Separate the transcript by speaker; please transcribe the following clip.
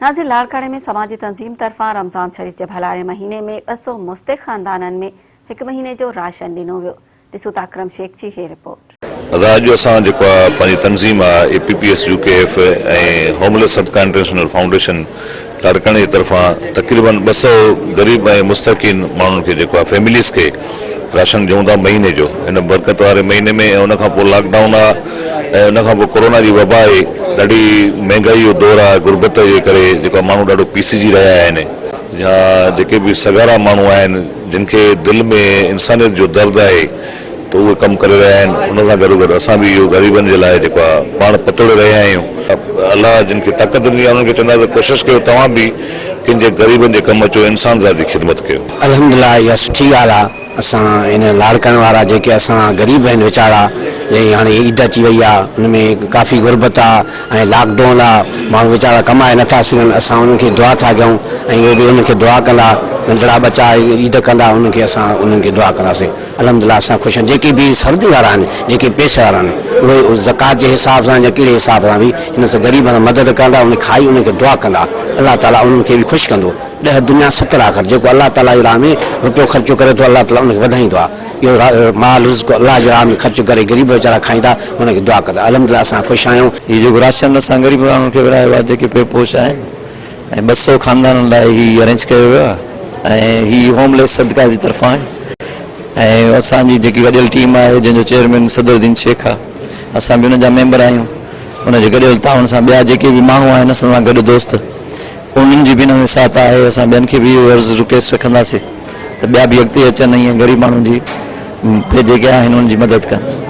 Speaker 1: नाज़िर लाड़काणे में समाजी तंज़ीम तरफ़ां रमज़ान शरीफ़ के भलारे महीने में 200 मुस्तक़ ख़ानदाननि में 1 महीने जो राशन ॾिनो वियो। ॾिसूं था अकरम शेख जी हे रिपोर्ट।
Speaker 2: अॼु असां जेको आहे पंहिंजी तंज़ीम आहे APPS UKF ऐं होमलेस सदका इंटरनेशनल फाउंडेशन लाड़काणे जी तरफ़ां तक़रीबन 200 ग़रीब ऐं मुस्तक़ीन माण्हुनि खे जेको आहे फैमिलीज़ खे राशन ॾियूं था महीने जो हिन बरकत वारे महीने में। ऐं उनखां पोइ लॉकडाउन आहे ऐं उनखां पोइ कोरोना जी वबा आहे, ॾाढी महांगाई जो दौर आहे, गुरबत जे करे जेको माण्हू ॾाढो पीसिजी रहिया आहिनि या जेके बि सगारा माण्हू आहिनि जिन खे दिलि में इंसानियत जो दर्द आहे तो उहे कमु करे रहिया आहिनि। उन सां गॾोगॾु असां बि इहो ग़रीबनि जे लाइ जेको आहे पाण पतोड़े रहिया आहियूं। अलाह जिन खे ताक़त ॾिनी आहे उन्हनि खे चवंदा त कोशिशि कयो तव्हां बि कंहिंजे ग़रीबनि जे कमु अचो, इंसान ज़ाती ख़िदमत कयो।
Speaker 3: अल्हम्दुलिल्लाह इहा सुठी ॻाल्हि आहे। असां इन लाड़काणे वारा जेके असां ग़रीब आहिनि वीचारा, जंहिं हाणे ईद अची वई आहे, उनमें काफ़ी गुरबत आहे ऐं लॉकडाउन आहे, माण्हू वीचारा कमाए नथा सघनि। असां उन्हनि खे दुआ था कयूं ऐं उहे बि उन्हनि खे दुआ कंदा, नंढड़ा बच्चा ईद कंदा, उन्हनि खे असां उन्हनि खे दुआ कंदासीं। अल्हम्दुलिल्लाह असां ख़ुशि आहियूं। जेके बि सर्दी वारा आहिनि, जेके पैसे वारा आहिनि, उहे ज़कात जे हिसाब सां या कहिड़े हिसाब सां बि हिन सां ग़रीब सां मदद कंदा, उन खाई उनखे दुआ कंदा। अल्लाह ताला उन्हनि खे बि ख़ुशि कंदो। 10 दुनिया 70 आख़िर जेको अल्लाह ताला जी राह में रुपयो ख़र्चो करे थो, अल्लाह ताला उनखे वधाईंदो आहे। इहो माल रिज़्क़ अल्लाह जी राह में ख़र्च करे ग़रीब वीचारा खाईंदा, उनखे दुआ कंदा। अल्हम्दुलिल्लाह असां ख़ुशि आहियूं।
Speaker 4: हीउ जेको राशन असां ग़रीब माण्हुनि खे विरायो आहे, जेके पेपोश आहिनि, ऐं 200 ख़ानदाननि लाइ हीउ अरेंज कयो वियो आहे ऐं हीउ होमलेस सदका जी तरफ़ां आहे। ऐं असांजी जेकी गॾियल टीम आहे जंहिंजो चेयरमैन सदरुद्दीन शेख आहे, असां बि उनजा मेंबर आहियूं। उनजे गॾियल ताउन सां ॿिया जेके बि माण्हू आहिनि असां सां गॾु दोस्त, उन्हनि जी बि हिन में साथ आहे। असां ॿियनि खे बि इहो अर्ज़ु रिक्वेस्ट रखंदासीं त ॿिया बि अॻिते अचनि ऐं ग़रीब माण्हुनि जी जेके आहिनि उन्हनि जी मदद कनि।